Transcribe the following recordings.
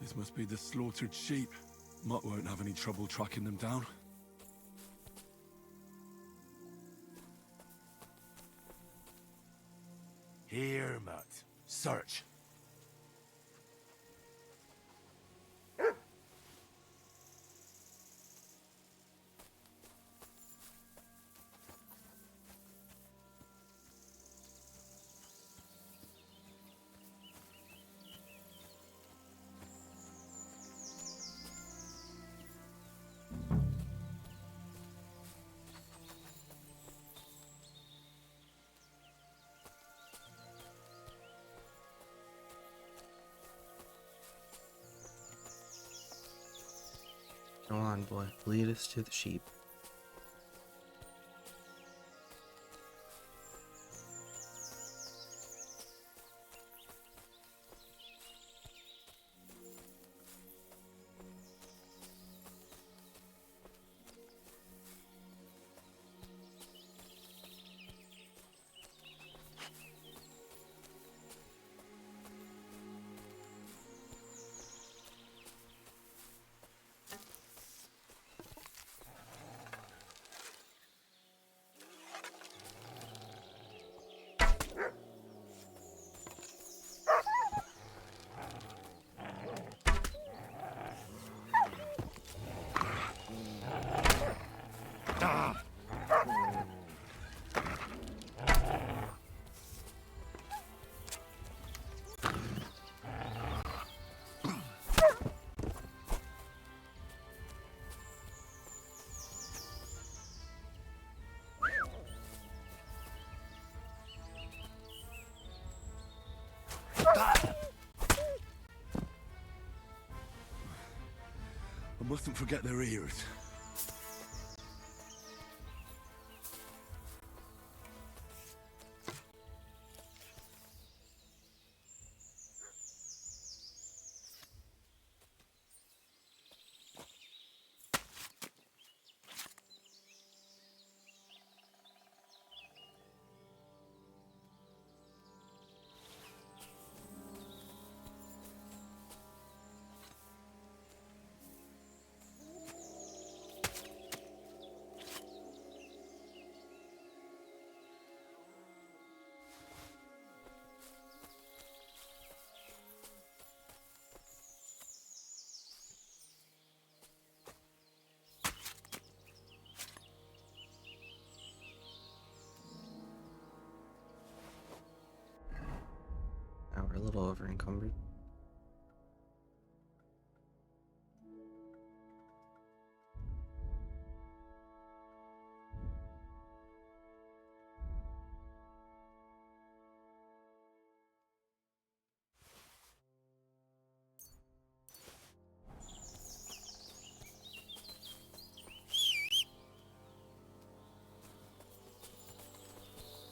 These must be the slaughtered sheep. Mutt won't have any trouble tracking them down. Here, Mutt. Search. Go on, boy. Lead us to the sheep. I mustn't forget their ears. Now we're a little over encumbered.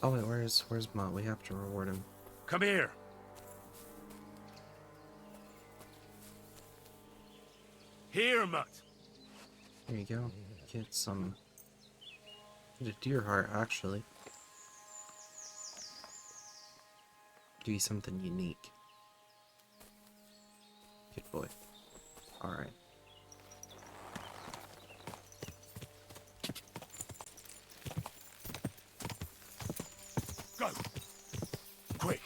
Oh wait, where's Mutt? We have to reward him. Come here. Here, Mutt. There you go. Get some. Get a deer heart, actually. Give you something unique. Good boy. Alright. Go. Quick.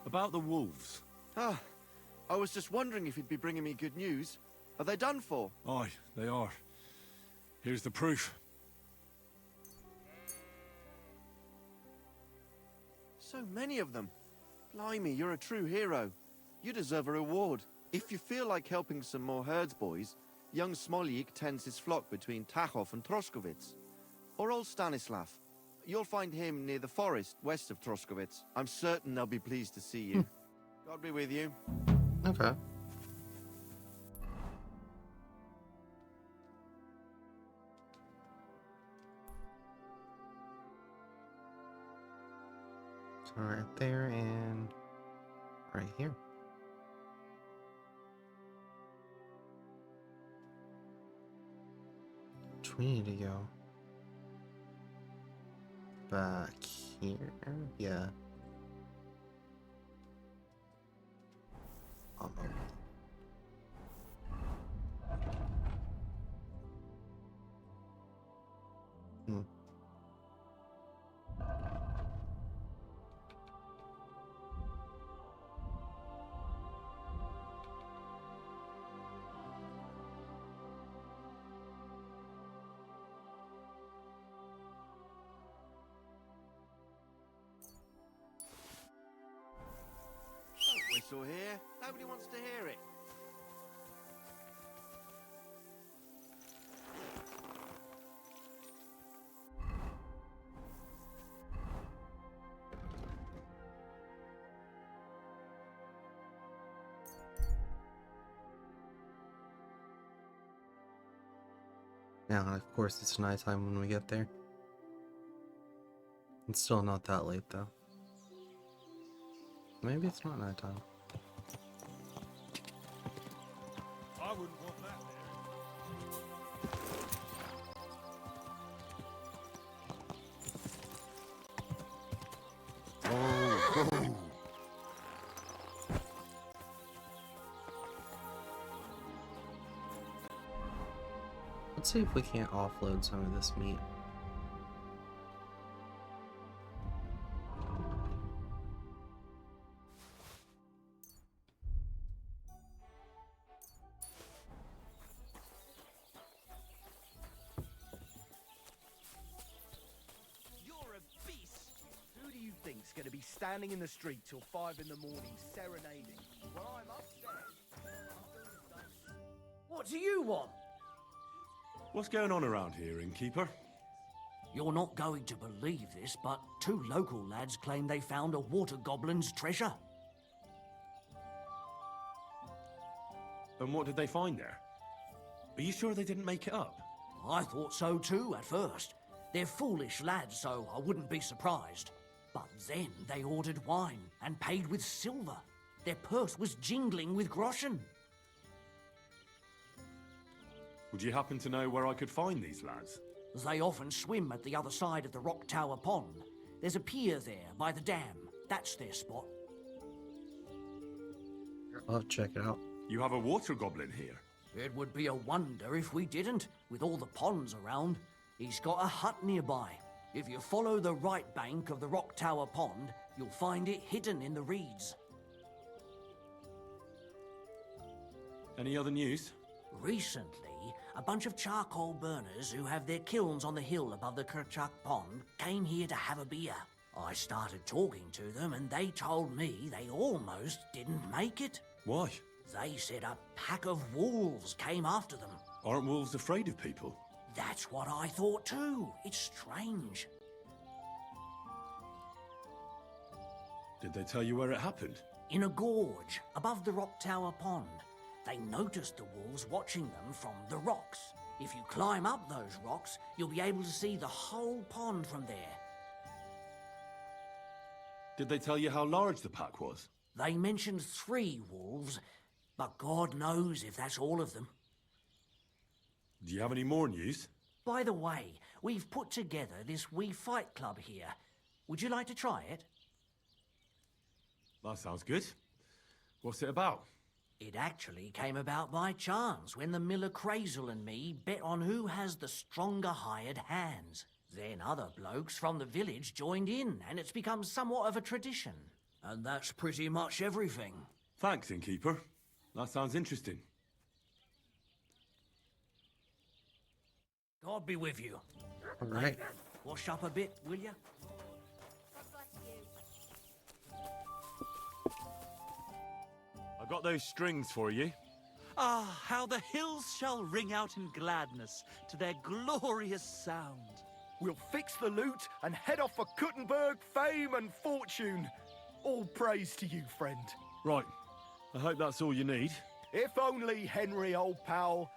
About the wolves. Ah, I was just wondering if you'd be bringing me good news. Are they done for? Aye, they are. Here's the proof. So many of them. Blimey, you're a true hero. You deserve a reward. If you feel like helping some more herds boys, young Smoljik tends his flock between Tachov and Troskowitz. Or old Stanislav. You'll find him near the forest west of Troskowitz. I'm certain they'll be pleased to see you. God be with you. Okay. Right there and right here. Which we need to go? Back here? Yeah. Hmm. Don't whistle here. Nobody wants to hear it. Now, of course, it's nighttime when we get there. It's still not that late, though. Maybe it's not nighttime. I wouldn't want that there. Let's see if we can't offload some of this meat. You're a beast! Who do you think's gonna be standing in the street till 5 in the morning serenading? When I'm upstairs, What do you want? What's going on around here, innkeeper? You're not going to believe this, but 2 local lads claim they found a water goblin's treasure. And what did they find there? Are you sure they didn't make it up? I thought so too at first. They're foolish lads, so I wouldn't be surprised. But then they ordered wine and paid with silver. Their purse was jingling with groschen. Would you happen to know where I could find these lads? They often swim at the other side of the Rock Tower Pond. There's a pier there by the dam. That's their spot. I'll have to check it out. You have a water goblin here. It would be a wonder if we didn't, with all the ponds around. He's got a hut nearby. If you follow the right bank of the Rock Tower Pond, you'll find it hidden in the reeds. Any other news? Recently, a bunch of charcoal burners who have their kilns on the hill above the Kerchak Pond came here to have a beer. I started talking to them and they told me they almost didn't make it. Why? They said a pack of wolves came after them. Aren't wolves afraid of people? That's what I thought too. It's strange. Did they tell you where it happened? In a gorge above the Rock Tower Pond. They noticed the wolves watching them from the rocks. If you climb up those rocks, you'll be able to see the whole pond from there. Did they tell you how large the pack was? They mentioned 3 wolves, but God knows if that's all of them. Do you have any more news? By the way, we've put together this wee fight club here. Would you like to try it? That sounds good. What's it about? It actually came about by chance when the miller Crazel and me bet on who has the stronger hired hands. Then other blokes from the village joined in, and it's become somewhat of a tradition. And that's pretty much everything. Thanks, innkeeper. That sounds interesting. God be with you. All right. Wash up a bit, will you? I got those strings for you. Ah, how the hills shall ring out in gladness to their glorious sound. we'll fix the loot and head off for Kuttenberg, fame and fortune. All praise to you, friend. Right. I hope that's all you need. If only, Henry, old pal.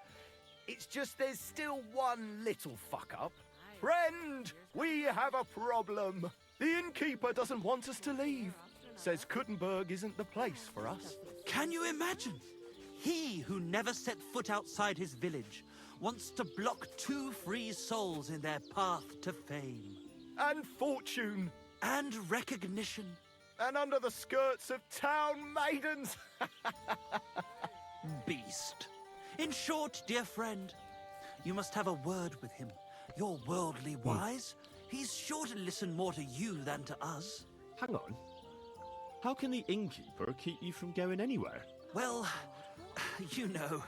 It's just there's still one little fuck-up. Friend, we have a problem. The innkeeper doesn't want us to leave. Says Kuttenberg isn't the place for us. Can you imagine? He who never set foot outside his village wants to block 2 free souls in their path to fame. And fortune. And recognition. And under the skirts of town maidens. Beast. In short, dear friend, you must have a word with him. You're worldly wise. He's sure to listen more to you than to us. Hang on. How can the innkeeper keep you from going anywhere? Well, you know,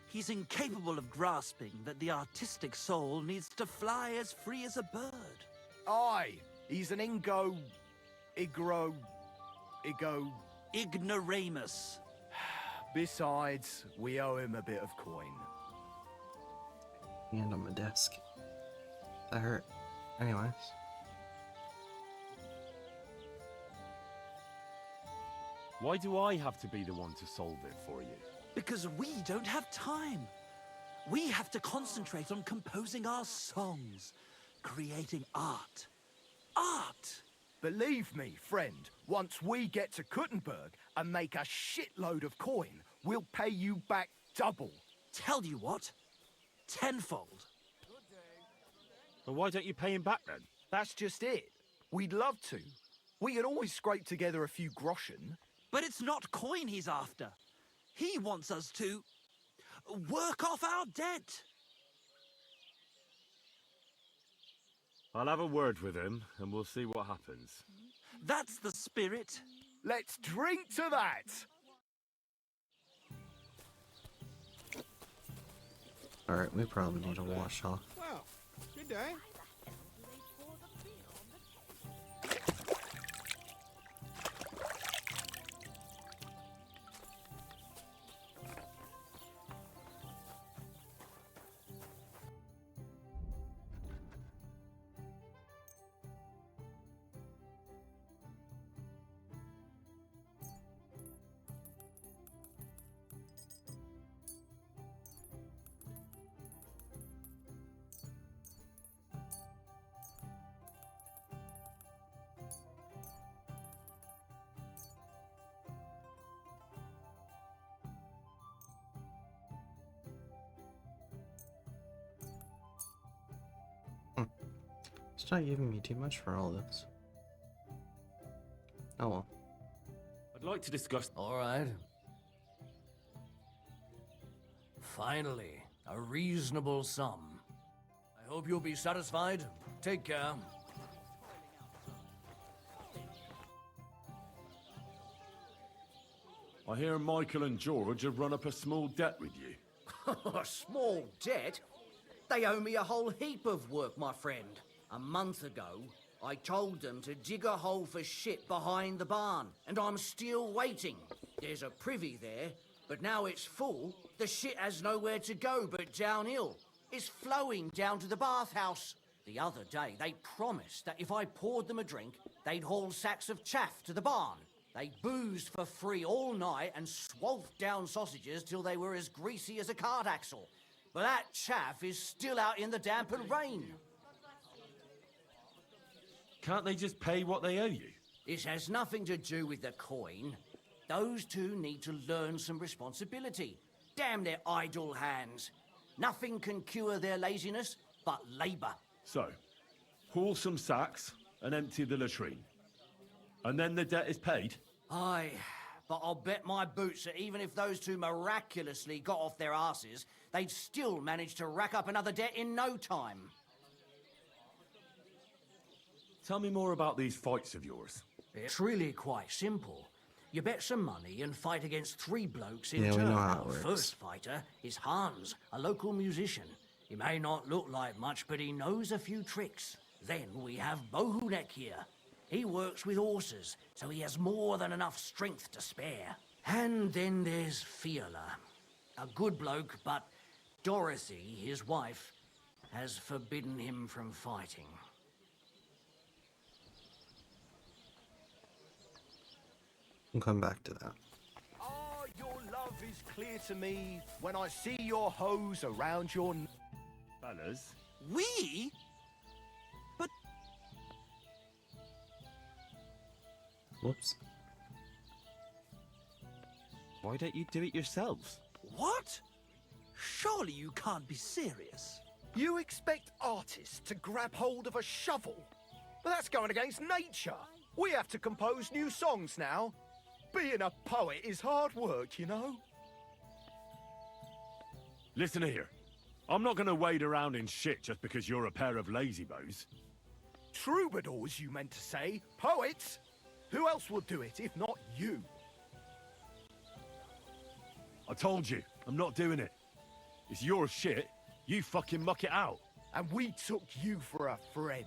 he's incapable of grasping that the artistic soul needs to fly as free as a bird. Aye, he's an Ignoramus. Besides, we owe him a bit of coin. Hand on my desk. That hurt. Anyways. Why do I have to be the one to solve it for you? Because we don't have time. We have to concentrate on composing our songs, creating art. Art! Believe me, friend, once we get to Kuttenberg and make a shitload of coin, we'll pay you back double. Tell you what, tenfold. Well, why don't you pay him back then? That's just it. We'd love to. We could always scrape together a few groschen. But it's not coin he's after. He wants us to work off our debt. I'll have a word with him, and we'll see what happens. That's the spirit. Let's drink to that! Alright, we probably need to wash off. Well, good day. It's not giving me too much for all this. Oh well. I'd like to discuss... All right. Finally, a reasonable sum. I hope you'll be satisfied. Take care. I hear Michael and George have run up a small debt with you. A small debt? They owe me a whole heap of work, my friend. A month ago, I told them to dig a hole for shit behind the barn, and I'm still waiting. There's a privy there, but now it's full. The shit has nowhere to go but downhill. It's flowing down to the bathhouse. The other day, they promised that if I poured them a drink, they'd haul sacks of chaff to the barn. They boozed for free all night and swathed down sausages till they were as greasy as a cart axle. But that chaff is still out in the damp and rain. Can't they just pay what they owe you? This has nothing to do with the coin. Those two need to learn some responsibility. Damn their idle hands. Nothing can cure their laziness but labour. So, haul some sacks and empty the latrine. And then the debt is paid? Aye, but I'll bet my boots that even if those two miraculously got off their asses, they'd still manage to rack up another debt in no time. Tell me more about these fights of yours. It's really quite simple. You bet some money and fight against 3 blokes in Yeah, we turn. know how it Our works. first fighter is Hans, a local musician. He may not look like much, but he knows a few tricks. Then we have Bohunek here. He works with horses, so he has more than enough strength to spare. And then there's Fiala. A good bloke, but Dorothy, his wife, has forbidden him from fighting. We'll come back to that. Ah, your love is clear to me when I see your hose around your... Fellas, We? But Whoops. Why don't you do it yourselves? What? Surely you can't be serious. You expect artists to grab hold of a shovel? But that's going against nature. We have to compose new songs now. Being a poet is hard work, you know. Listen here. I'm not going to wade around in shit just because you're a pair of lazybones. Troubadours, you meant to say. Poets? Who else would do it if not you? I told you, I'm not doing it. It's your shit. You fucking muck it out. And we took you for a friend.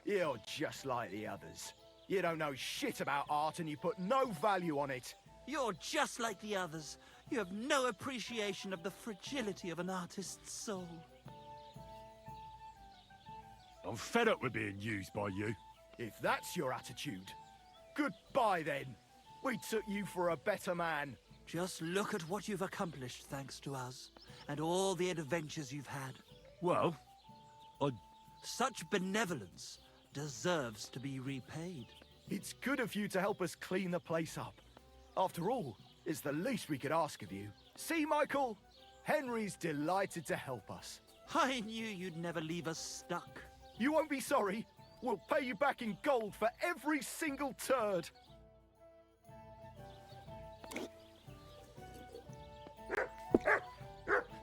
You're just like the others. You don't know shit about art and you put no value on it. You're just like the others. You have no appreciation of the fragility of an artist's soul. I'm fed up with being used by you. If that's your attitude, goodbye then. We took you for a better man. Just look at what you've accomplished thanks to us, and all the adventures you've had. Well, Such benevolence deserves to be repaid. It's good of you to help us clean the place up. After all, it's the least we could ask of you. See, Michael? Henry's delighted to help us. I knew you'd never leave us stuck. You won't be sorry. We'll pay you back in gold for every single turd.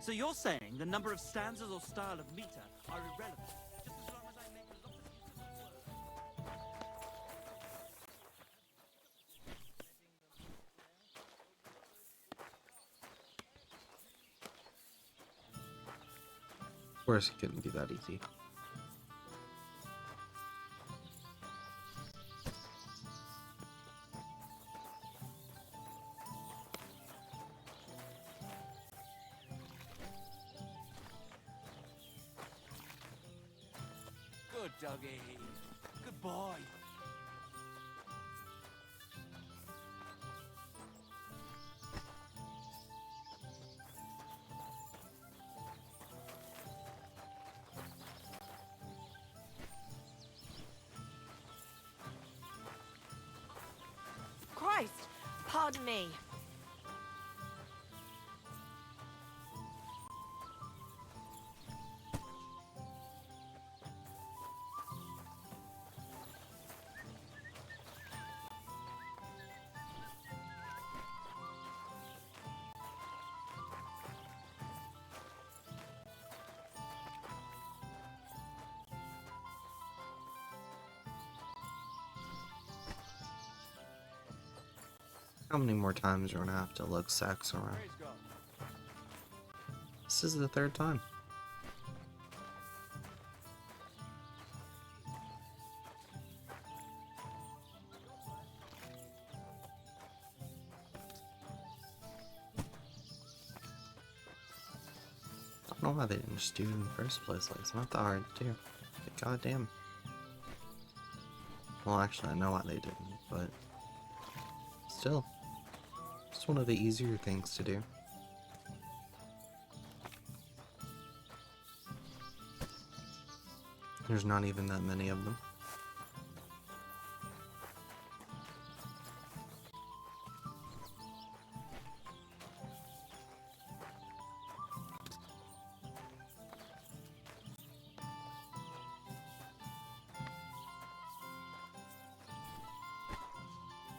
So you're saying the number of stanzas or style of meter are irrelevant, just as long as I make a lot of musical Of course, it couldn't be that easy. Good doggy. Good boy. Christ! Pardon me. How many more times are we gonna have to lug sacks around? This is the third time. I don't know why they didn't just do it in the first place. Like, it's not that hard to do. But goddamn. Well, actually, I know why they didn't, but still, it's one of the easier things to do. There's not even that many of them.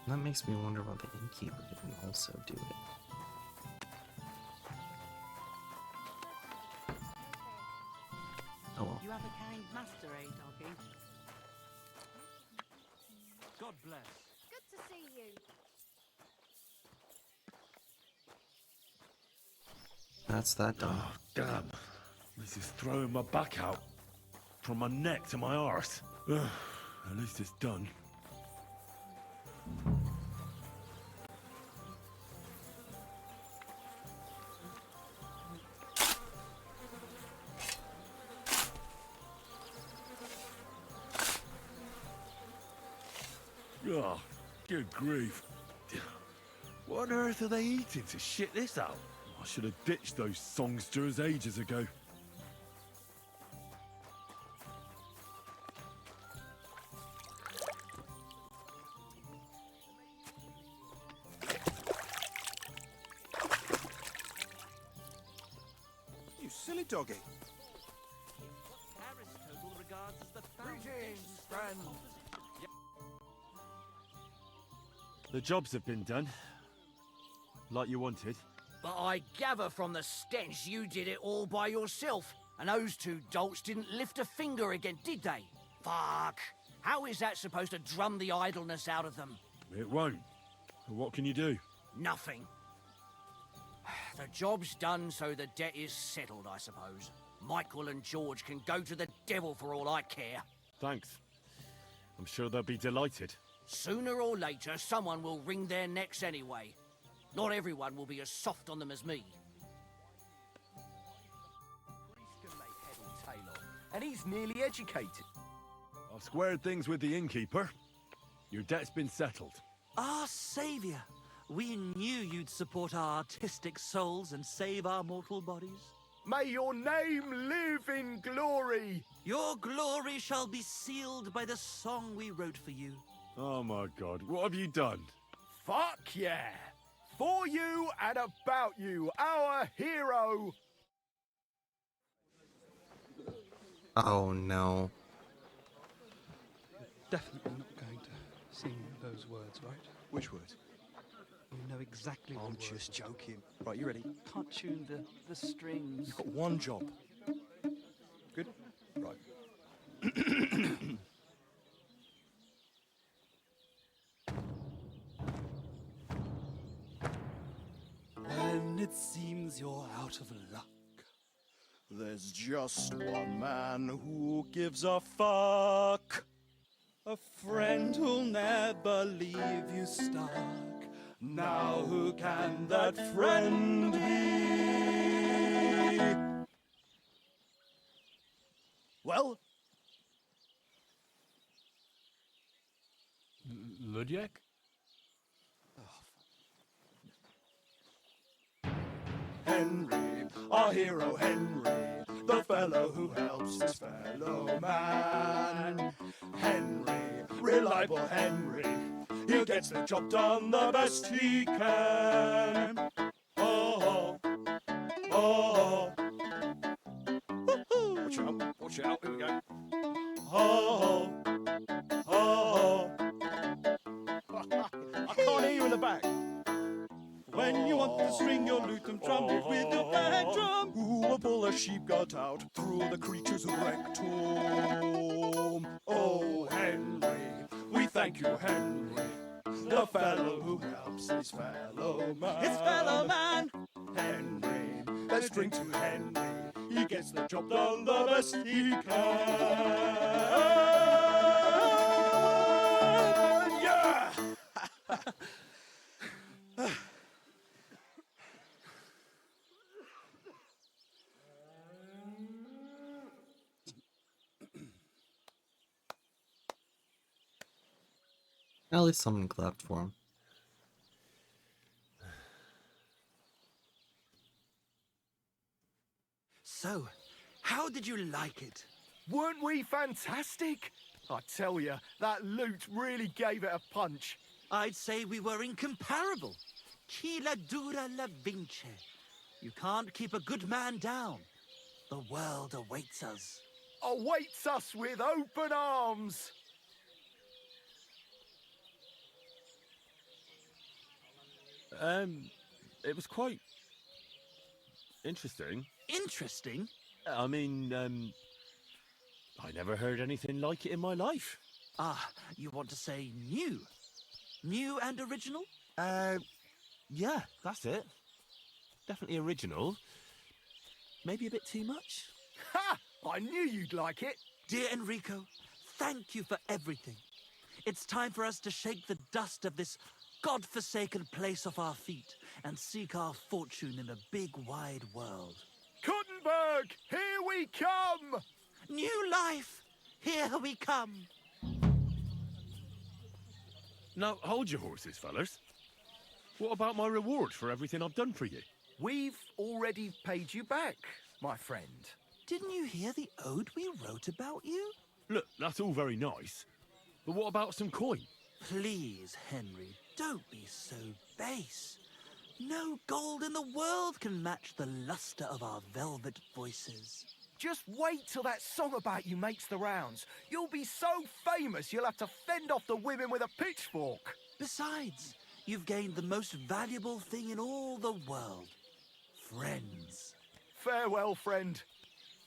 That makes me wonder why the innkeeper didn't also do it. Oh well. You have a kind master, eh, doggy? God bless. Good to see you. That's that done. Oh, damn. This is throwing my back out. From my neck to my arse. Ugh, at least it's done. Oh, good grief. What on earth are they eating to shit this out? I should have ditched those songsters ages ago. doggy? Aristotle regards as the Greetings, friend. The jobs have been done. Like you wanted. But I gather from the stench you did it all by yourself. And those two dolts didn't lift a finger again, did they? Fuck. How is that supposed to drum the idleness out of them? It won't. What can you do? Nothing. The job's done, so the debt is settled, I suppose. Michael and George can go to the devil for all I care. Thanks. I'm sure they'll be delighted. Sooner or later, someone will wring their necks anyway. Not everyone will be as soft on them as me. Priest can make head or tail of, and he's nearly educated. I've squared things with the innkeeper. Your debt's been settled. Our savior. We knew you'd support our artistic souls and save our mortal bodies. May your name live in glory. Your glory shall be sealed by the song we wrote for you. Oh my god, what have you done? Fuck yeah. For you and about you, our hero. Oh no. Definitely not going to sing those words, right? Which words? You know exactly what I'm words just are. joking. Right, you ready? Can't tune the strings. You've got one job. Good? Right. When it seems you're out of luck, There's just one man who gives a fuck. a friend who'll never leave you stuck. Now who can that friend be? Well, Ludiek? Henry, our hero Henry, the fellow who helps his fellow man. Henry, reliable Henry, he gets the job done the best he can. Oh, oh, watch out, here we go. Oh, oh, I can't hear you in the back. When you want to string your lute and drum it with your bag drum. Who will pull a sheep gut out through the creature's rectum? Oh, Henry, we thank you, Henry, the fellow who helps his fellow man. His fellow man. Henry, let's drink to Henry. He gets the job done the best he can. Yeah! At least someone clapped for him. So, how did you like it? Weren't we fantastic? I tell you, that lute really gave it a punch. I'd say we were incomparable. Chi la dura la vince. You can't keep a good man down. The world awaits us. Awaits us with open arms. It was quite interesting. Interesting? I mean, I never heard anything like it in my life. Ah, you want to say new? New and original? Yeah, that's it. Definitely original. Maybe a bit too much. Ha! I knew you'd like it. Dear Enrico, thank you for everything. It's time for us to shake the dust of this God-forsaken place off our feet and seek our fortune in the big wide world. Kuttenberg, here we come! New life, here we come. Now, hold your horses, fellas. What about my reward for everything I've done for you? We've already paid you back, my friend. Didn't you hear the ode we wrote about you? Look, that's all very nice. But what about some coin? Please, Henry, don't be so base. No gold in the world can match the luster of our velvet voices. Just wait till that song about you makes the rounds. You'll be so famous you'll have to fend off the women with a pitchfork. Besides, you've gained the most valuable thing in all the world. Friends. Farewell, friend.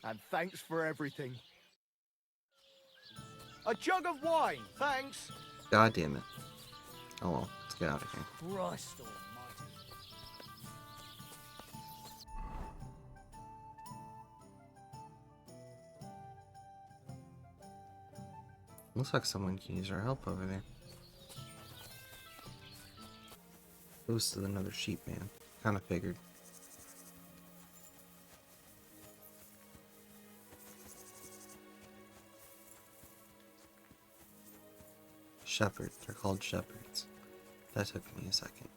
And thanks for everything. A jug of wine, thanks. God damn it. Oh well, let's get out of here. Christ almighty. Looks like someone can use our help over there. Goes to another sheep man. Kinda figured. Shepherd. They're called shepherds. That took me a second.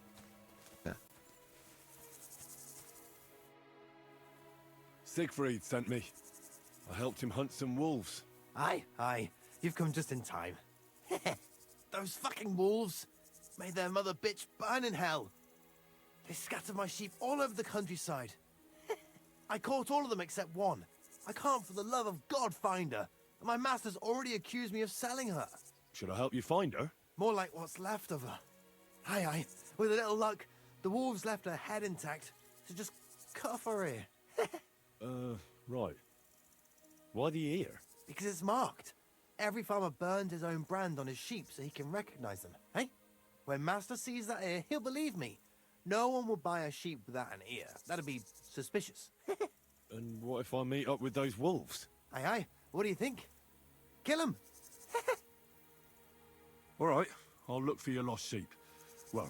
Yeah. Siegfried sent me. I helped him hunt some wolves. Aye. You've come just in time. Those fucking wolves made their mother bitch burn in hell. They scattered my sheep all over the countryside. I caught all of them except one. I can't for the love of God find her. And my master's already accused me of selling her. Should I help you find her? More like what's left of her. Aye. With a little luck, the wolves left her head intact. So just cut off her ear. Right. Why the ear? Because it's marked. Every farmer burns his own brand on his sheep so he can recognize them, eh? When Master sees that ear, he'll believe me. No one will buy a sheep without an ear. That'd be suspicious. And what if I meet up with those wolves? Aye. What do you think? Kill him. All right, I'll look for your lost sheep. Well,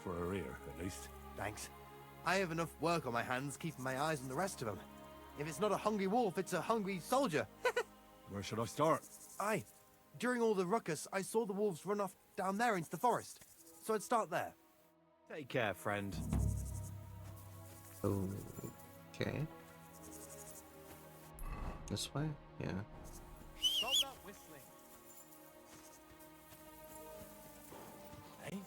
for her ear, at least. Thanks. I have enough work on my hands keeping my eyes on the rest of them. If it's not a hungry wolf, it's a hungry soldier. Where should I start? Aye. During all the ruckus, I saw the wolves run off down there into the forest. So I'd start there. Take care, friend. Okay. This way? Yeah. Stop that whistling. Eh?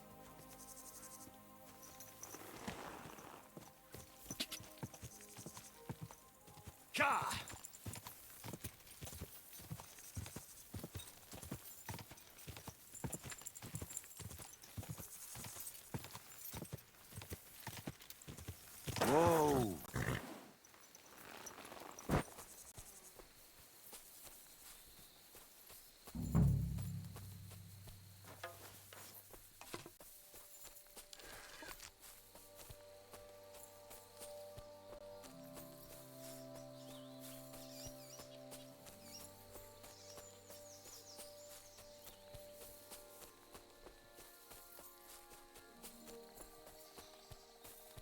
Ka! Whoa!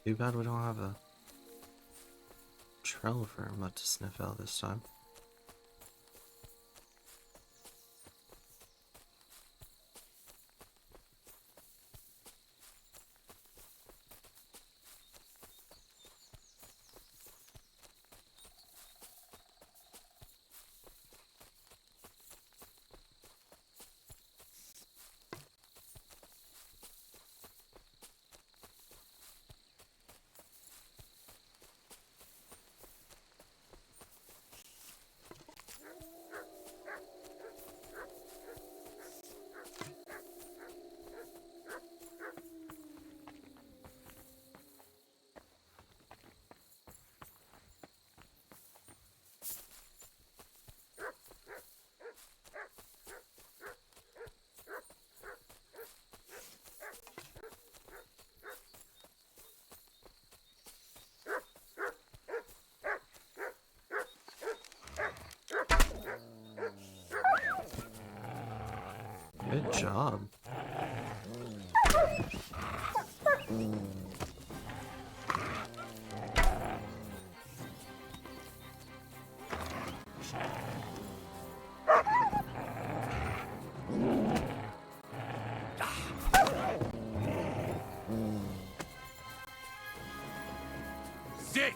Too bad we don't have a trail for him to sniff out this time. Good job. Sick!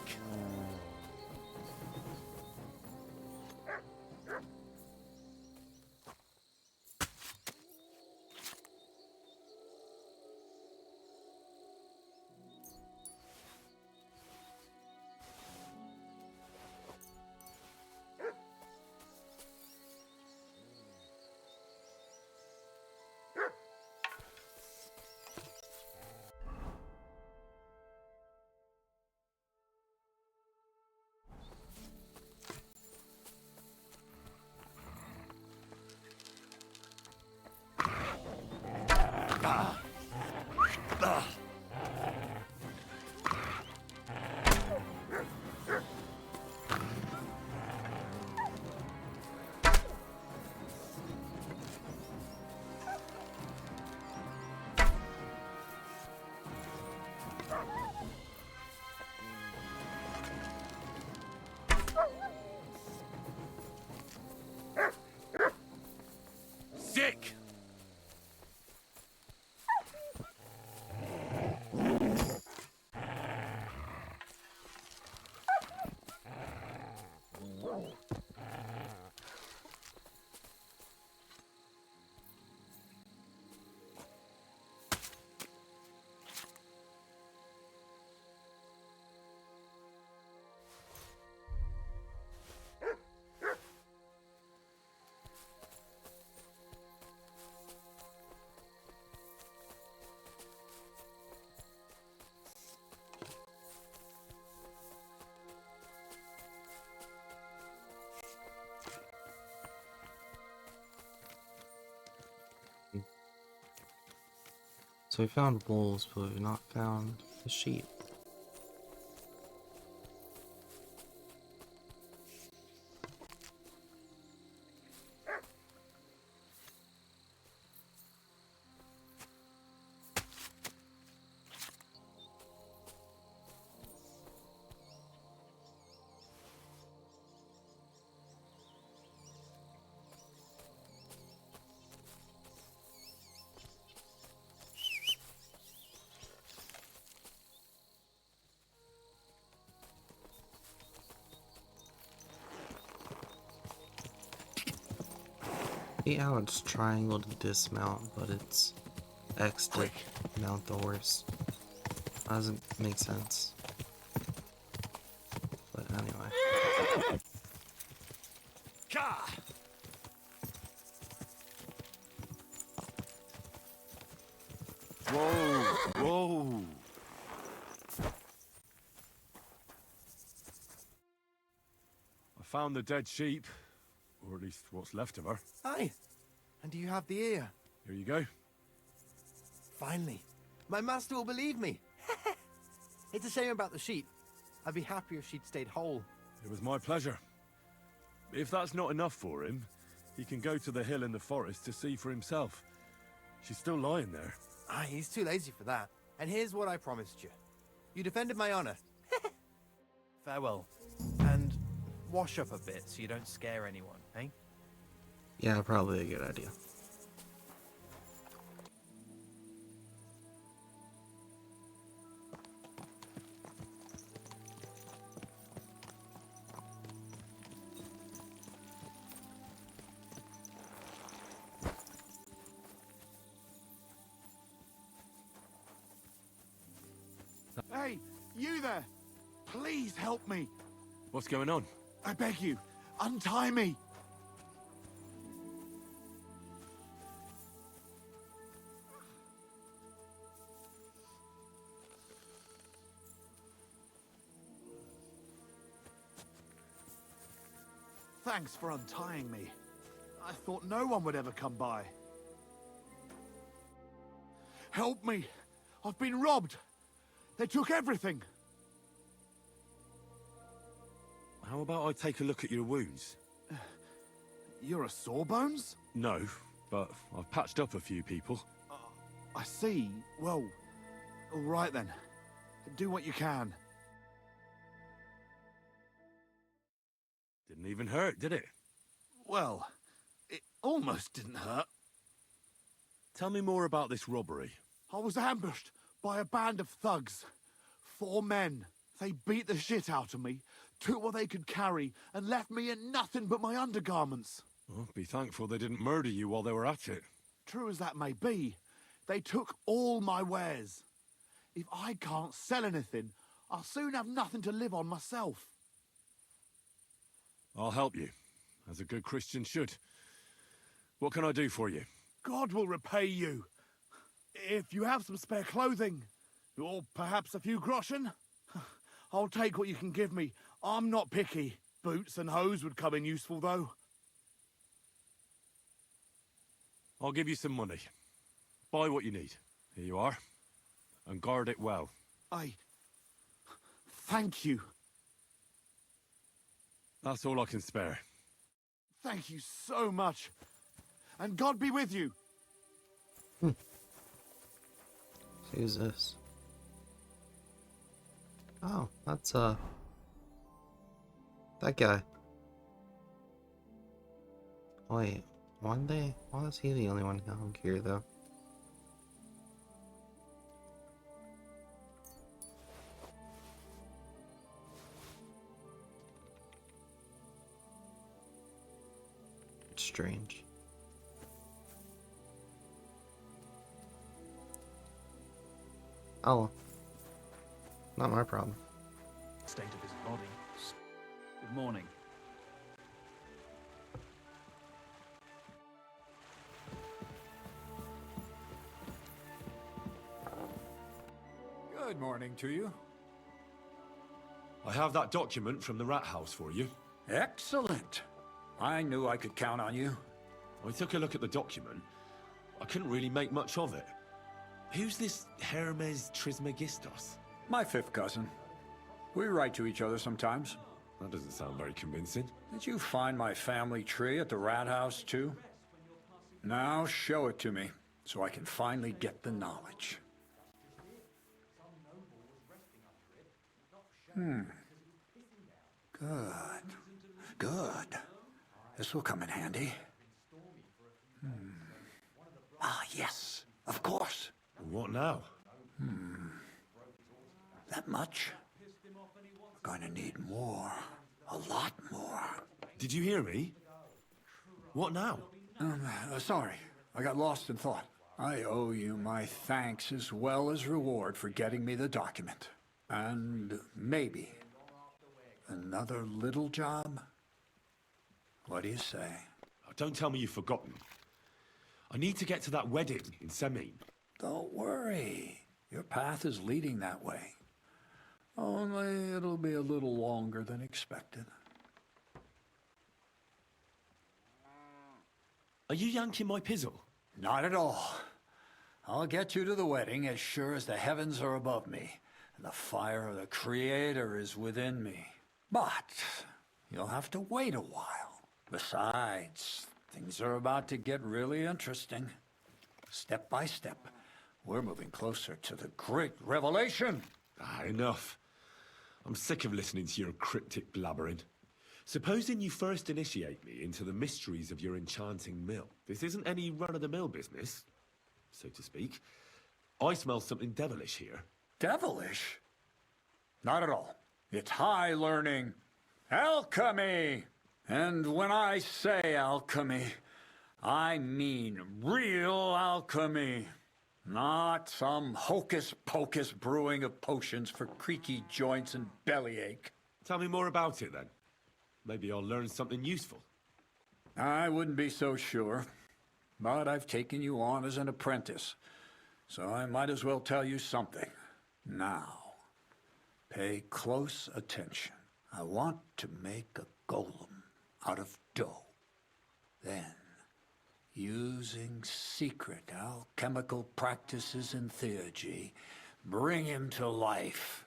Sick! So we found wolves, but we've not found the sheep. See how it's triangle to dismount, but it's X to mount the horse. Doesn't make sense. But anyway. Whoa, whoa. I found the dead sheep, or at least what's left of her. Aye. And do you have the ear? Here you go. Finally. My master will believe me. It's a shame about the sheep. I'd be happier if she'd stayed whole. It was my pleasure. If that's not enough for him, he can go to the hill in the forest to see for himself. She's still lying there. Aye, he's too lazy for that. And here's what I promised you. You defended my honor. Farewell. And wash up a bit so you don't scare anyone, eh? Yeah, probably a good idea. Hey, you there! Please help me! What's going on? I beg you, untie me! Thanks for untying me. I thought no one would ever come by. Help me! I've been robbed! They took everything! How about I take a look at your wounds? You're a Sawbones? No, but I've patched up a few people. I see. Well, all right then. Do what you can. Didn't even hurt, did it? Well, it almost didn't hurt. Tell me more about this robbery. I was ambushed by a band of thugs. 4 men. They beat the shit out of me, took what they could carry, and left me in nothing but my undergarments. Well, be thankful they didn't murder you while they were at it. True as that may be, they took all my wares. If I can't sell anything, I'll soon have nothing to live on myself. I'll help you, as a good Christian should. What can I do for you? God will repay you. If you have some spare clothing, or perhaps a few groschen, I'll take what you can give me. I'm not picky. Boots and hose would come in useful, though. I'll give you some money. Buy what you need. Here you are. and guard it well. Thank you. That's all I can spare. Thank you so much. And God be with you. Who's this? Oh, that's that guy. Wait, one day? Why is he the only one down here though? It's strange. Oh, not my problem. State of his body. Good morning. Good morning to you. I have that document from the rat house for you. Excellent. I knew I could count on you. I took a look at the document. I couldn't really make much of it. Who's this Hermes Trismegistos? My fifth cousin. We write to each other sometimes. That doesn't sound very convincing. Did you find my family tree at the rat house too? Now show it to me, so I can finally get the knowledge. Good. Good. This will come in handy. Ah, yes. Of course. What now? That much? We're going to need more. A lot more. Did you hear me? What now? Sorry. I got lost in thought. I owe you my thanks as well as reward for getting me the document. And maybe another little job? What do you say? Don't tell me you've forgotten. I need to get to that wedding in Semine. Don't worry. Your path is leading that way. Only it'll be a little longer than expected. Are you yanking my pizzle? Not at all. I'll get you to the wedding as sure as the heavens are above me, and the fire of the Creator is within me. But you'll have to wait a while. Besides, things are about to get really interesting. Step by step, we're moving closer to the great revelation. Enough. I'm sick of listening to your cryptic blabbering. Supposing you first initiate me into the mysteries of your enchanting mill. This isn't any run-of-the-mill business, so to speak. I smell something devilish here. Devilish? Not at all. It's high learning. Alchemy! And when I say alchemy, I mean real alchemy. Not some hocus-pocus brewing of potions for creaky joints and bellyache. Tell me more about it, then. Maybe I'll learn something useful. I wouldn't be so sure. But I've taken you on as an apprentice, so I might as well tell you something. Now, pay close attention. I want to make a golem out of dough. Then, using secret alchemical practices and theurgy, bring him to life.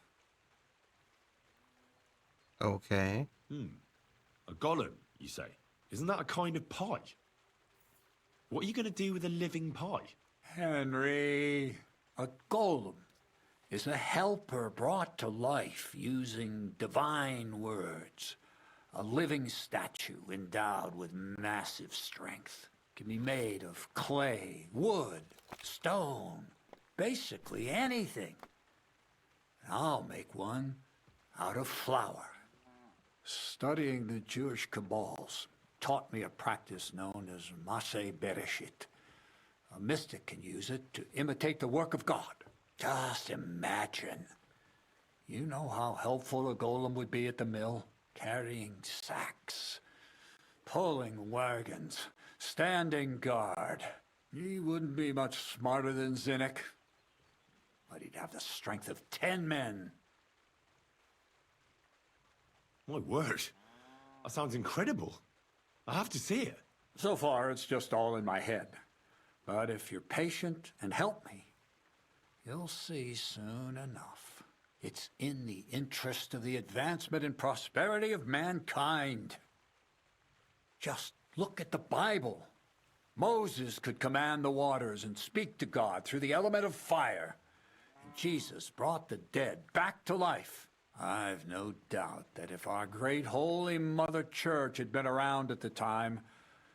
Okay. A golem, you say? Isn't that a kind of pie? What are you going to do with a living pie? Henry, a golem is a helper brought to life using divine words. A living statue endowed with massive strength. Can be made of clay, wood, stone, basically anything. I'll make one out of flour. Studying the Jewish Kabbals taught me a practice known as Maseh Bereshit. A mystic can use it to imitate the work of God. Just imagine. You know how helpful a golem would be at the mill? Carrying sacks, pulling wagons, standing guard. He wouldn't be much smarter than Zinnik, but he'd have the strength of 10 men. My word. That sounds incredible. I have to see it. So far, it's just all in my head. But if you're patient and help me, You'll see soon enough. It's in the interest of the advancement and prosperity of mankind. Just look at the Bible. Moses could command the waters and speak to God through the element of fire. And Jesus brought the dead back to life. I've no doubt that if our great Holy Mother Church had been around at the time,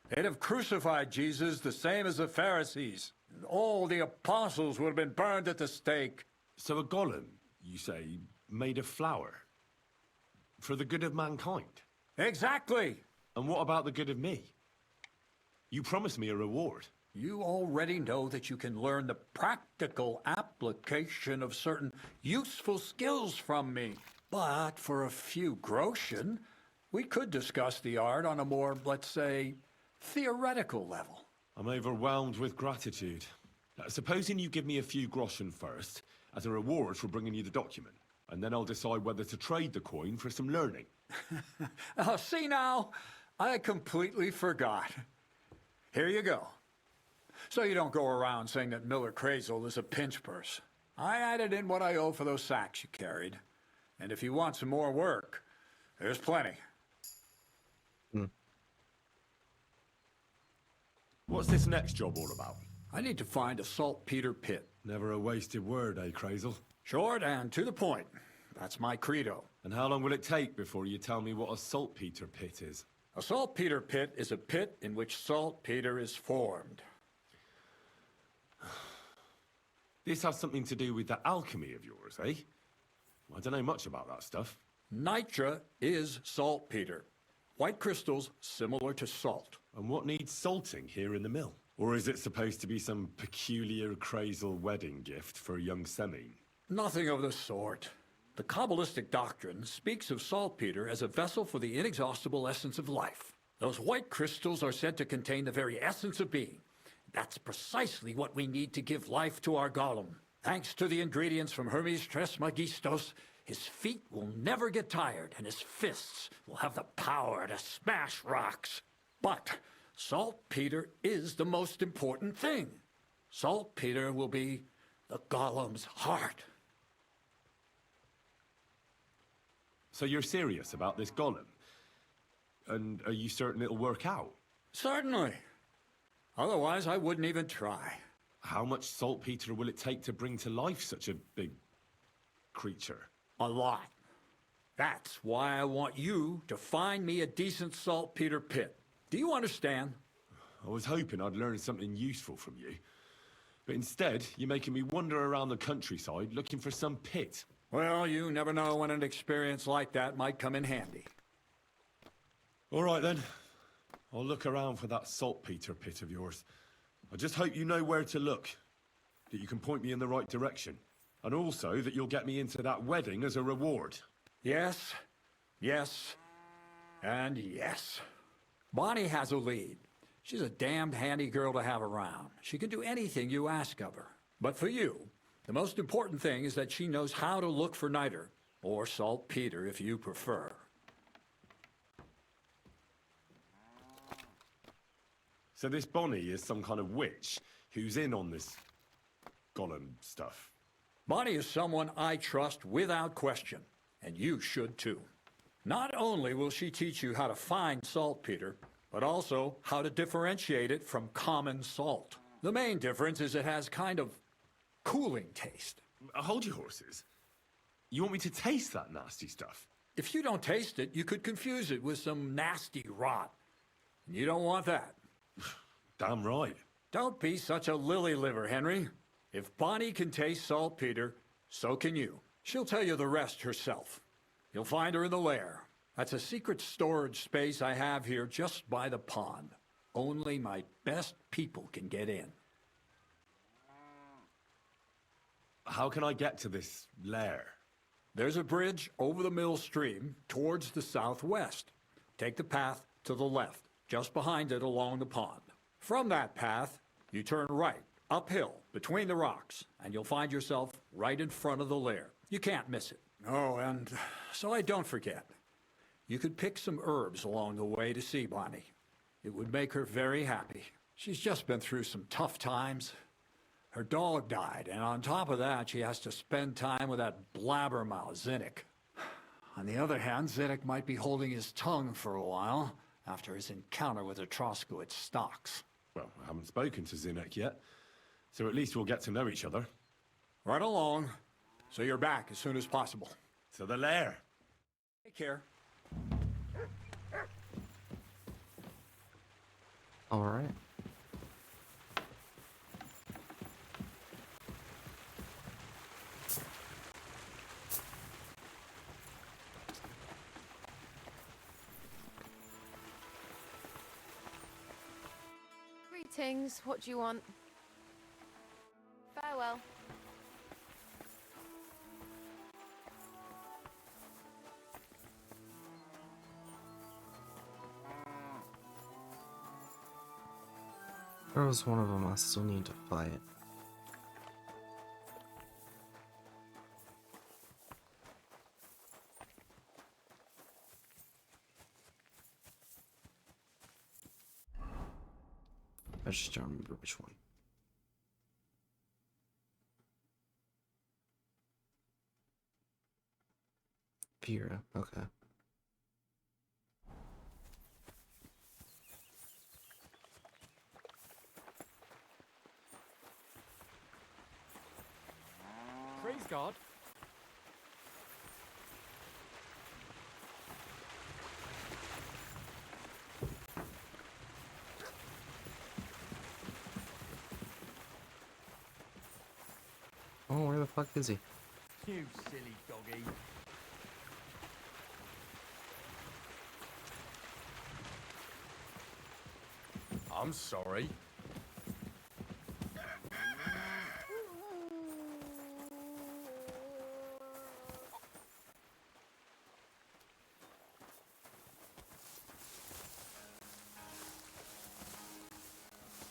they'd have crucified Jesus the same as the Pharisees. And all the apostles would have been burned at the stake. So a golem, you say, made of flour? For the good of mankind? Exactly! And what about the good of me? You promised me a reward. You already know that you can learn the practical application of certain useful skills from me. But for a few groschen, we could discuss the art on a more, let's say, theoretical level. I'm overwhelmed with gratitude. Supposing you give me a few groschen first, as a reward for bringing you the document, and then I'll decide whether to trade the coin for some learning. Oh, see now, I completely forgot. Here you go. So you don't go around saying that Miller Crazel is a pinch purse. I added in what I owe for those sacks you carried. And if you want some more work, there's plenty. What's this next job all about? I need to find a saltpeter pit. Never a wasted word, eh, Crazel? Short and to the point. That's my credo. And how long will it take before you tell me what a saltpeter pit is? A saltpeter pit is a pit in which saltpeter is formed. This has something to do with that alchemy of yours, eh? I don't know much about that stuff. Nitra is saltpeter. White crystals similar to salt. And what needs salting here in the mill? Or is it supposed to be some peculiar Crazel wedding gift for a young Semine? Nothing of the sort. The Kabbalistic doctrine speaks of saltpeter as a vessel for the inexhaustible essence of life. Those white crystals are said to contain the very essence of being. That's precisely what we need to give life to our golem. Thanks to the ingredients from Hermes Trismegistos, his feet will never get tired, and his fists will have the power to smash rocks. But saltpeter is the most important thing. Saltpeter will be the golem's heart. So you're serious about this golem? And are you certain it'll work out? Certainly. Otherwise, I wouldn't even try. How much saltpeter will it take to bring to life such a big creature? A lot. That's why I want you to find me a decent saltpeter pit. Do you understand? I was hoping I'd learn something useful from you. But instead, you're making me wander around the countryside looking for some pit. Well, you never know when an experience like that might come in handy. All right, then. I'll look around for that saltpeter pit of yours. I just hope you know where to look, that you can point me in the right direction, and also that you'll get me into that wedding as a reward. Yes, yes, and yes. Bonnie has a lead. She's a damned handy girl to have around. She can do anything you ask of her. But for you, the most important thing is that she knows how to look for niter, or saltpeter if you prefer. So this Bonnie is some kind of witch who's in on this golem stuff. Bonnie is someone I trust without question, and you should too. Not only will she teach you how to find saltpeter, but also how to differentiate it from common salt. The main difference is it has kind of cooling taste. Hold your horses. You want me to taste that nasty stuff? If you don't taste it, you could confuse it with some nasty rot. And you don't want that. Damn right. Don't be such a lily liver, Henry. If Bonnie can taste saltpeter, so can you. She'll tell you the rest herself. You'll find her in the lair. That's a secret storage space I have here just by the pond. Only my best people can get in. How can I get to this lair? There's a bridge over the mill stream towards the southwest. Take the path to the left, just behind it along the pond. From that path, you turn right, uphill, between the rocks, and you'll find yourself right in front of the lair. You can't miss it. Oh, and so I don't forget. You could pick some herbs along the way to see Bonnie. It would make her very happy. She's just been through some tough times. Her dog died, and on top of that, she has to spend time with that blabbermouth, Zinnik. On the other hand, Zinnik might be holding his tongue for a while after his encounter with the Troskowitz stocks. Well, I haven't spoken to Zinnik yet, so at least we'll get to know each other. Right along. So you're back as soon as possible. To the lair. Take care. All right. Greetings. What do you want? Farewell. There was one of them I still need to fight. I just don't remember which one. Vera, okay. Praise God. Oh, where the fuck is he? You silly doggy. I'm sorry.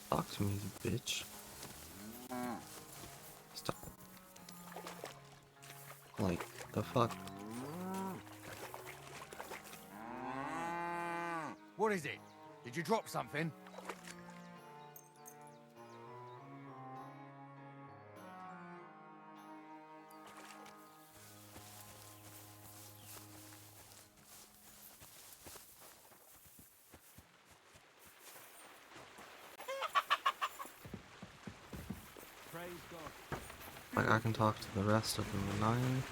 Talk to me, you bitch. Stop. Like, the fuck? What is it? Did you drop something? Praise God. Like, I can talk to the rest of the 9.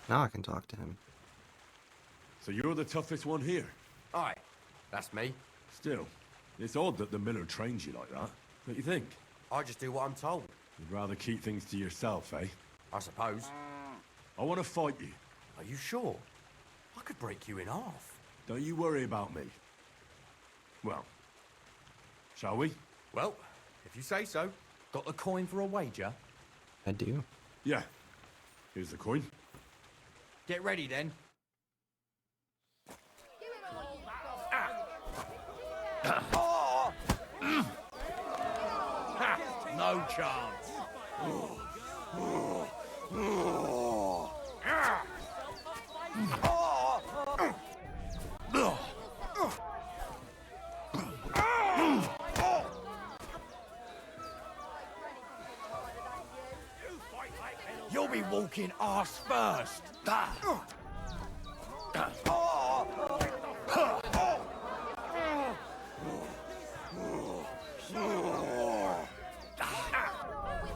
Now I can talk to him. So you're the toughest one here? Aye, that's me. Still, it's odd that the miller trains you like that. Don't you think? I just do what I'm told. You'd rather keep things to yourself, eh? I suppose. I want to fight you. Are you sure? I could break you in half. Don't you worry about me. Well, shall we? Well, if you say so. Got the coin for a wager? I do. Yeah. Here's the coin. Get ready then. No chance. You'll be walking arse first.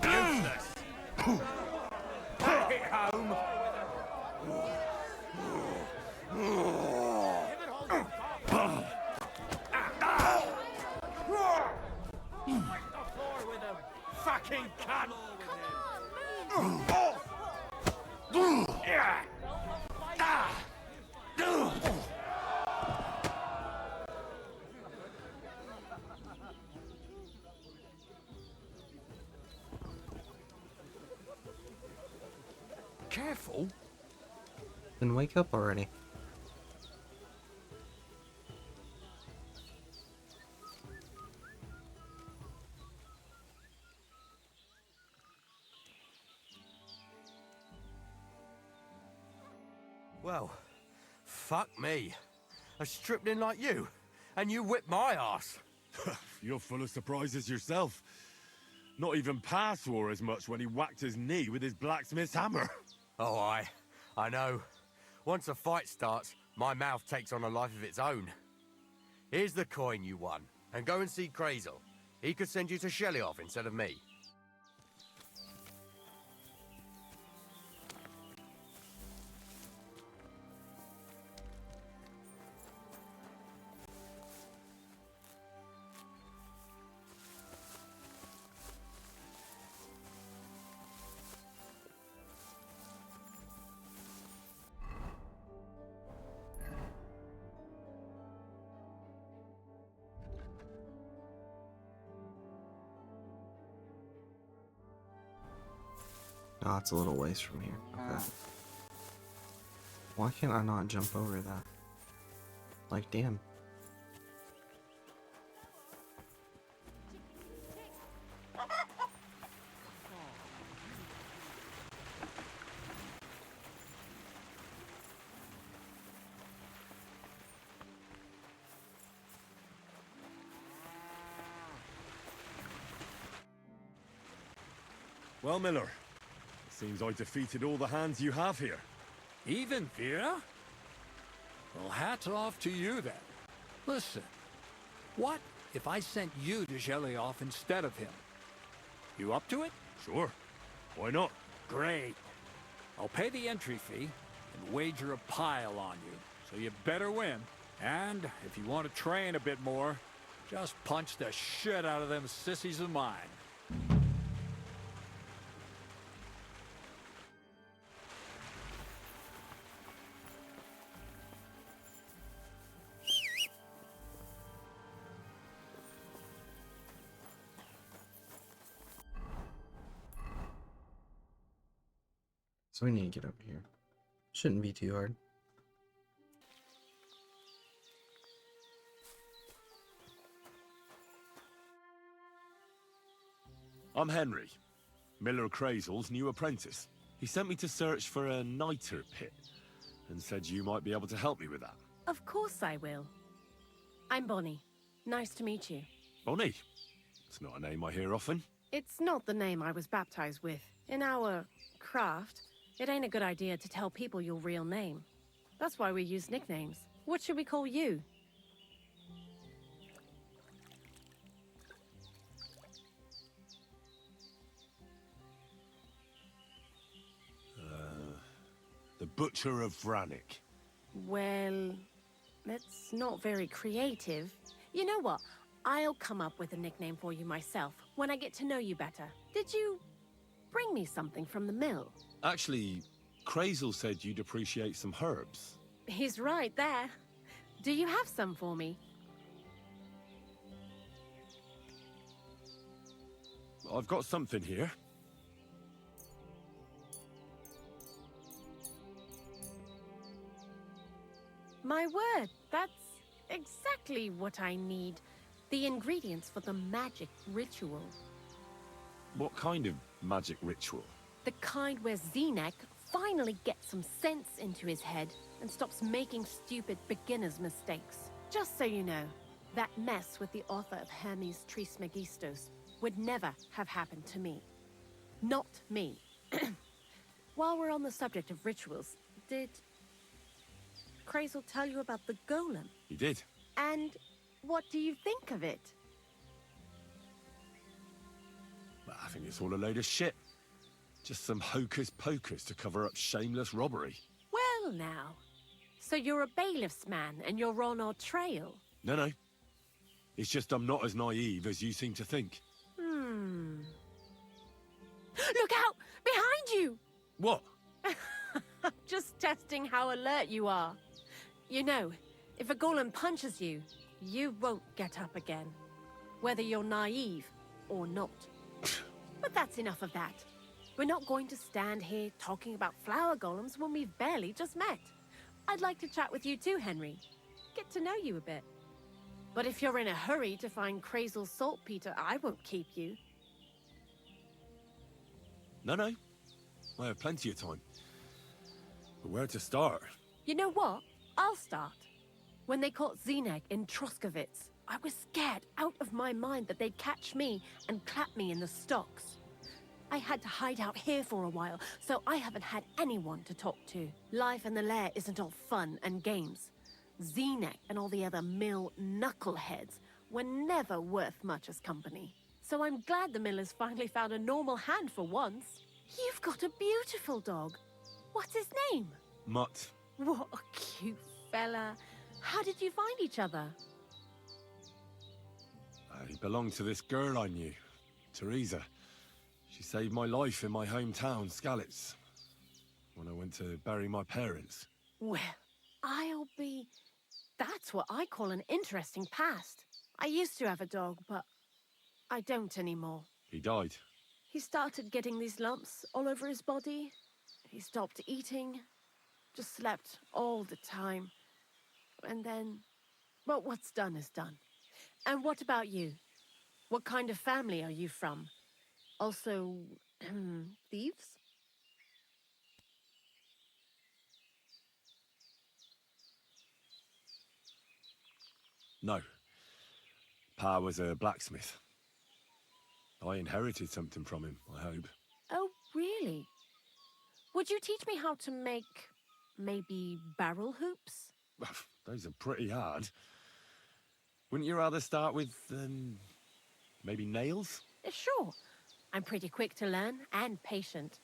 Useless. Take it home. Fucking cunt. Careful. Then wake up already. Well, fuck me. A stripling like you, and you whip my ass. You're full of surprises yourself. Not even Pa swore as much when he whacked his knee with his blacksmith's hammer. Oh, I know. Once a fight starts, my mouth takes on a life of its own. Here's the coin you won, and go and see Crazel. He could send you to Shelioff instead of me. No, it's a little ways from here. Okay. Why can't I not jump over that? Like, damn. Well, Miller, it seems I defeated all the hands you have here. Even, Vera? Well, hats off to you then. Listen, what if I sent you to Shelioff instead of him? You up to it? Sure. Why not? Great. I'll pay the entry fee and wager a pile on you, so you better win. And if you want to train a bit more, just punch the shit out of them sissies of mine. So we need to get over here. Shouldn't be too hard. I'm Henry, Miller Crazel's new apprentice. He sent me to search for a niter pit and said you might be able to help me with that. Of course I will. I'm Bonnie. Nice to meet you. Bonnie? It's not a name I hear often. It's not the name I was baptized with. In our craft, it ain't a good idea to tell people your real name. That's why we use nicknames. What should we call you? The Butcher of Vranik. Well, that's not very creative. You know what? I'll come up with a nickname for you myself when I get to know you better. Did you bring me something from the mill? Actually, Crazel said you'd appreciate some herbs. He's right there. Do you have some for me? I've got something here. My word, that's exactly what I need. The ingredients for the magic ritual. What kind of magic ritual? The kind where Zenek finally gets some sense into his head and stops making stupid beginner's mistakes. Just so you know, that mess with the author of Hermes Trismegistos would never have happened to me. Not me. While we're on the subject of rituals, did Crazel tell you about the golem? He did. And what do you think of it? I think it's all a load of shit. Just some hocus pocus to cover up shameless robbery. Well now, so you're a bailiff's man and you're on our trail? No. It's just I'm not as naive as you seem to think. Look out! Behind you! What? Just testing how alert you are. You know, if a golem punches you, you won't get up again. Whether you're naive or not. But that's enough of that. We're not going to stand here talking about flower golems when we've barely just met. I'd like to chat with you too, Henry. Get to know you a bit. But if you're in a hurry to find Crazel's saltpeter, I won't keep you. No. I have plenty of time. But where to start? You know what? I'll start. When they caught Zenek in Troskovitz, I was scared out of my mind that they'd catch me and clap me in the stocks. I had to hide out here for a while, so I haven't had anyone to talk to. Life in the lair isn't all fun and games. Zenek and all the other mill knuckleheads were never worth much as company. So I'm glad the miller's finally found a normal hand for once. You've got a beautiful dog. What's his name? Mutt. What a cute fella. How did you find each other? He belonged to this girl I knew, Teresa. She saved my life in my hometown, Skalitz, when I went to bury my parents. Well, that's what I call an interesting past. I used to have a dog, but I don't anymore. He died. He started getting these lumps all over his body. He stopped eating, just slept all the time. And then, well, what's done is done. And what about you? What kind of family are you from? Also, thieves? No. Pa was a blacksmith. I inherited something from him, I hope. Oh, really? Would you teach me how to make, maybe, barrel hoops? Those are pretty hard. Wouldn't you rather start with, maybe nails? Sure. I'm pretty quick to learn and patient.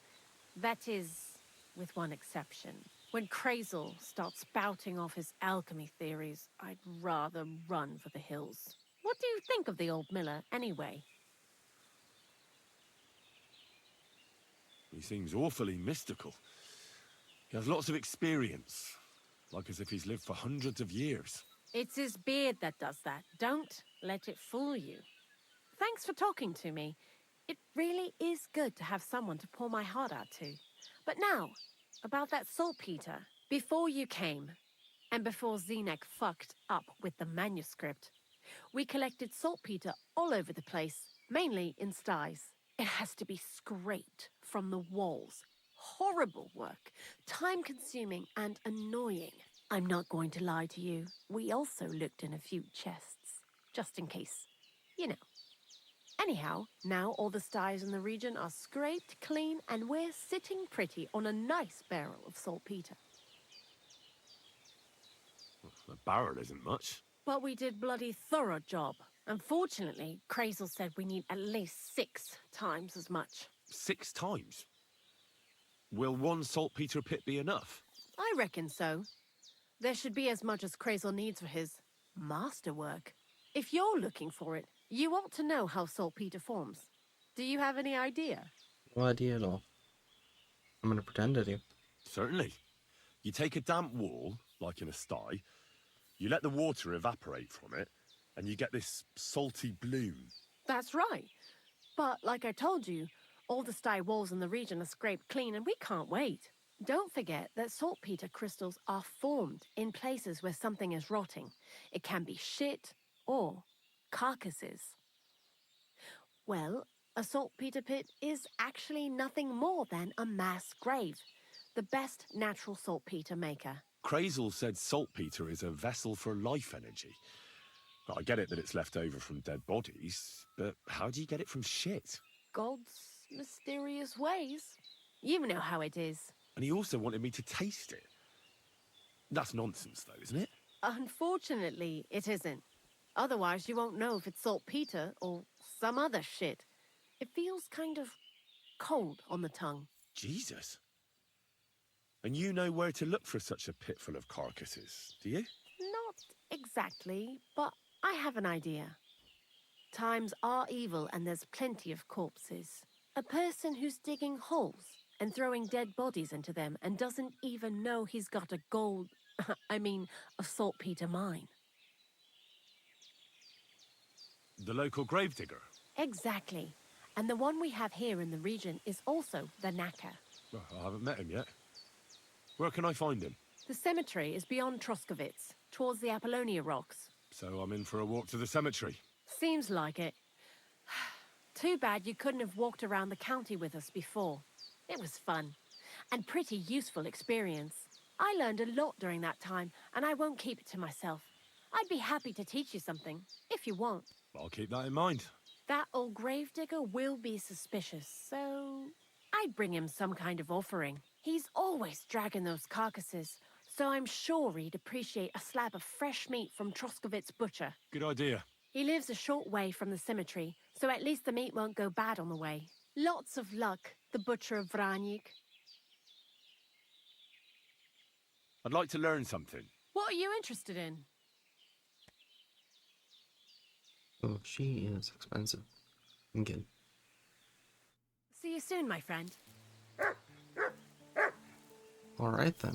That is, with one exception. When Krazel starts spouting off his alchemy theories, I'd rather run for the hills. What do you think of the old miller, anyway? He seems awfully mystical. He has lots of experience, like as if he's lived for hundreds of years. It's his beard that does that. Don't let it fool you. Thanks for talking to me. It really is good to have someone to pour my heart out to. But now, about that saltpeter. Before you came, and before Zenek fucked up with the manuscript, we collected saltpeter all over the place, mainly in sties. It has to be scraped from the walls. Horrible work, time-consuming and annoying. I'm not going to lie to you. We also looked in a few chests, just in case. You know. Anyhow, now all the sties in the region are scraped clean and we're sitting pretty on a nice barrel of saltpeter. A barrel isn't much. But we did bloody thorough job. Unfortunately, Krazel said we need at least 6 times as much. 6 times? Will one saltpeter pit be enough? I reckon so. There should be as much as Krazel needs for his masterwork. If you're looking for it, you ought to know how saltpeter forms. Do you have any idea? No idea at all. I'm gonna pretend I do. Certainly. You take a damp wall, like in a sty, you let the water evaporate from it, and you get this salty bloom. That's right. But like I told you, all the sty walls in the region are scraped clean and we can't wait. Don't forget that saltpeter crystals are formed in places where something is rotting. It can be shit or carcasses. Well, a saltpeter pit is actually nothing more than a mass grave. The best natural saltpeter maker. Krazel said saltpeter is a vessel for life energy. Well, I get it that it's left over from dead bodies, but how do you get it from shit? God's mysterious ways. You know how it is. And he also wanted me to taste it. That's nonsense, though, isn't it? Unfortunately, it isn't. Otherwise, you won't know if it's saltpeter or some other shit. It feels kind of cold on the tongue. Jesus. And you know where to look for such a pit full of carcasses, do you? Not exactly, but I have an idea. Times are evil and there's plenty of corpses. A person who's digging holes and throwing dead bodies into them and doesn't even know he's got a a saltpeter mine. The local gravedigger? Exactly. And the one we have here in the region is also the knacker. Well, I haven't met him yet. Where can I find him? The cemetery is beyond Troskovitz, towards the Apollonia rocks. So I'm in for a walk to the cemetery. Seems like it. Too bad you couldn't have walked around the county with us before. It was fun. And pretty useful experience. I learned a lot during that time, and I won't keep it to myself. I'd be happy to teach you something, if you want. I'll keep that in mind. That old gravedigger will be suspicious, so I'd bring him some kind of offering. He's always dragging those carcasses, so I'm sure he'd appreciate a slab of fresh meat from Troskovit's butcher. Good idea. He lives a short way from the cemetery, so at least the meat won't go bad on the way. Lots of luck, the butcher of Vranjik. I'd like to learn something. What are you interested in? Oh, she is expensive. I'm kidding. See you soon, my friend. Alright then.